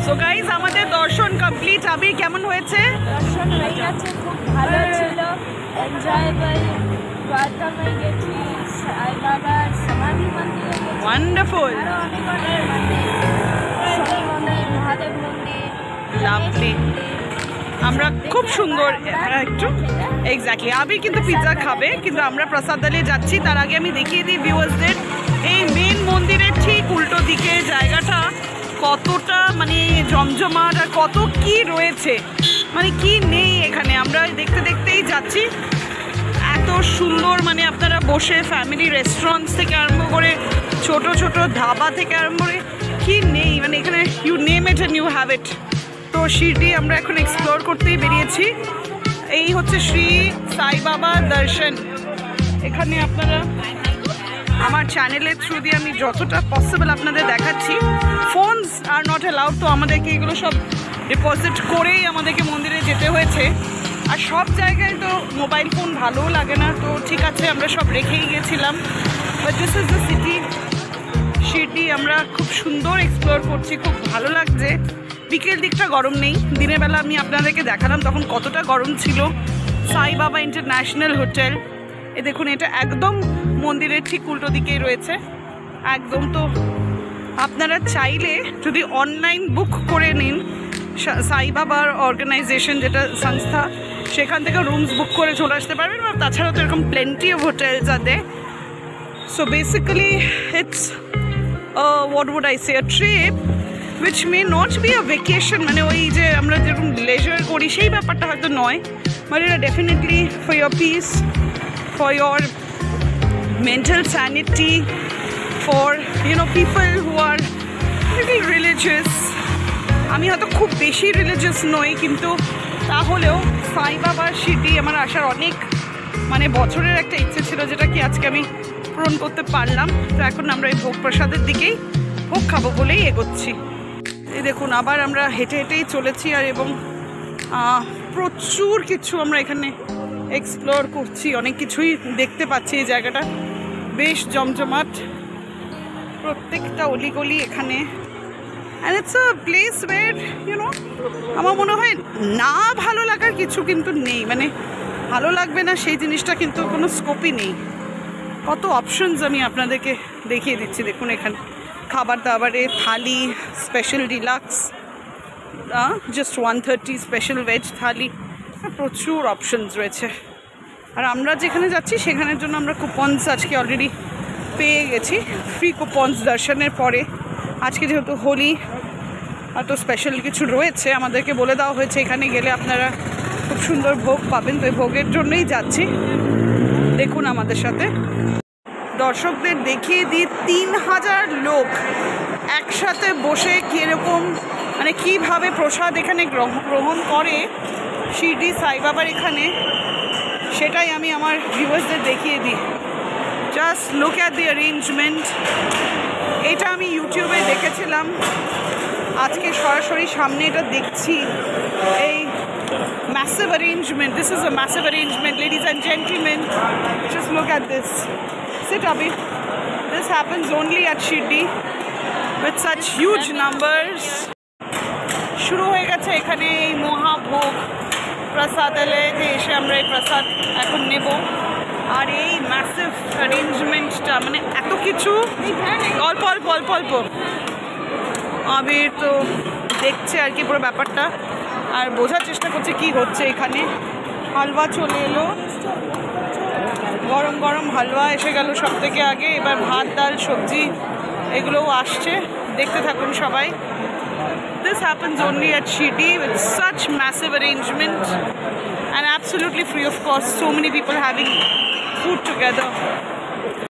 So guys আমাদের দর্শন complete. আবির কেমন হয়েছে? দর্শন হয়ে গেছে, খুব ভালো ছিল, এনজয়েবল। দ্বারকামায় গেছি, সাই বাবার সমাধি মন্দিরে গেছি, ওয়ান্ডারফুল, আরো অনেক অনেক মন্দির, শনি মন্দির, মহাদেব মন্দির, লাভলি। আমরা খুব সুন্দর একটু এক্স্যাক্টলি। আবির কিন্তু পিৎজা খাবে, কিন্তু আমরা প্রসাদালয়ে যাচ্ছি। তার আগে আমি দেখিয়ে দিই ভিউয়ার্সদের, এই মেন মন্দিরের ঠিক উল্টো দিকে জায়গাটা কতটা মানে জমজমাট আর কত কি রয়েছে, মানে কি নেই এখানে। আমরা দেখতে দেখতেই যাচ্ছি। এত সুন্দর, মানে আপনারা বসে ফ্যামিলি রেস্টুরেন্টস থেকে আরম্ভ করে ছোট ছোট ধাবা থেকে আরম্ভ করে কি নেই, মানে এখানে you name it and you have it. তো শিরডি আমরা এখন এক্সপ্লোর করতেই বেরিয়েছি। এই হচ্ছে শ্রী সাই বাবা দর্শন। এখানে আপনারা আমার চ্যানেলের থ্রু দিয়ে আমি যতটা পসিবল আপনাদের দেখাচ্ছি। ফোনস আর নট অ্যালাউড, তো আমাদেরকে এগুলো সব ডিপোজিট করেই আমাদেরকে মন্দিরে যেতে হয়েছে। আর সব জায়গায় তো মোবাইল ফোন ভালোও লাগে না, তো ঠিক আছে আমরা সব রেখেই গেছিলাম। But this is the city Shirdi. আমরা খুব সুন্দর এক্সপ্লোর করছি, খুব ভালো লাগছে। বিকেল দিকটা গরম নেই, দিনের বেলা আমি আপনাদেরকে দেখালাম তখন কতটা গরম ছিল। সাই বাবা ইন্টারন্যাশনাল হোটেল, এ দেখুন, এটা একদম মন্দিরের ঠিক উল্টো দিকেই রয়েছে একদম। তো আপনারা চাইলে যদি অনলাইন বুক করে নিন, সাই বাবার অর্গানাইজেশন যেটা সংস্থা, সেখান থেকে রুমস বুক করে চলে আসতে পারবেন। আর তাছাড়া তো এরকম প্লেন্টি অফ হোটেলস আছে। So basically it's what would I say, a trip which may not be a vacation, মানে ওই যে আমরা যেরকম লেজার করি সেই ব্যাপারটা হয়তো নয়, বাট এটা definitely for your piece, for your mental sanity, for people who are little religious. আমি হয়তো খুব বেশি রিলিজিয়াস নই, কিন্তু তাহলেও সাই বাবার শিরডি আমার আসার অনেক মানে বছরের একটা ইচ্ছে ছিল, যেটা কি আজকে আমি পূরণ করতে পারলাম। তো এখন আমরা এই ভোগ প্রসাদের দিকেই ভোগ খাবো বলেই এগোচ্ছি। এই দেখুন আবার আমরা হেঁটে হেঁটেই চলেছি, আর এবং প্রচুর কিছু আমরা এখানে এক্সপ্লোর করছি, অনেক কিছুই দেখতে পাচ্ছি। এই জায়গাটা বেশ জমজমাট, প্রত্যেকটা অলিগলি এখানে। অ্যান্ড ইটস আ প্লেস ওয়ের আমার মনে হয় না ভালো লাগার কিছু কিন্তু নেই, মানে ভালো লাগবে না সেই জিনিসটা কিন্তু কোনো স্কোপই নেই। কত অপশনস আমি আপনাদেরকে দেখিয়ে দিচ্ছি। দেখুন এখানে খাবার দাবারে thali, special deluxe, just 130, special veg thali, প্রচুর অপশনস রয়েছে। আর আমরা যেখানে যাচ্ছি সেখানের জন্য আমরা কুপনস আজকে অলরেডি পেয়ে গেছি, ফ্রি কুপনস দর্শনের পরে। আজকে যেহেতু হোলি, এত স্পেশাল কিছু রয়েছে, আমাদেরকে বলে দেওয়া হয়েছে এখানে গেলে আপনারা খুব সুন্দর ভোগ পাবেন। তো এই ভোগের জন্যই যাচ্ছি। দেখুন আমাদের সাথে দর্শকদের দেখিয়ে দিই, 3000 লোক একসাথে বসে কীরকম মানে কীভাবে প্রসাদ এখানে গ্রহণ করে শিরডি সাই বাবার এখানে, সেটাই আমি আমার ভিউয়ার্সদের দেখিয়ে দিই। Just look at the arrangement. এটা আমি ইউটিউবে দেখেছিলাম, আজকে সরাসরি সামনে এটা দেখছি। এই massive arrangement, this is a massive arrangement, ladies and gentlemen. Just look at this. Sit Abhi. This happens only at Shirdi with such huge numbers. শুরু হয়ে গেছে এখানে এই মহাভোগ প্রসাদালয়ে এসে আমরা এই প্রসাদ এখন নেব। আর এই ম্যাসিভ অ্যারেঞ্জমেন্টটা, মানে এত কিছু অল্প অল্প অল্প অল্প আবির তো দেখছে আর কি পুরো ব্যাপারটা, আর বোঝার চেষ্টা করছে কি হচ্ছে এখানে। হালুয়া চলে এলো, গরম গরম হালুয়া এসে গেল সব থেকে আগে। এবার ভাত, ডাল, সবজি এগুলোও আসছে, দেখতে থাকুন সবাই। This happens only at Shirdi with such massive arrangement and absolutely free of cost. So many people having food together.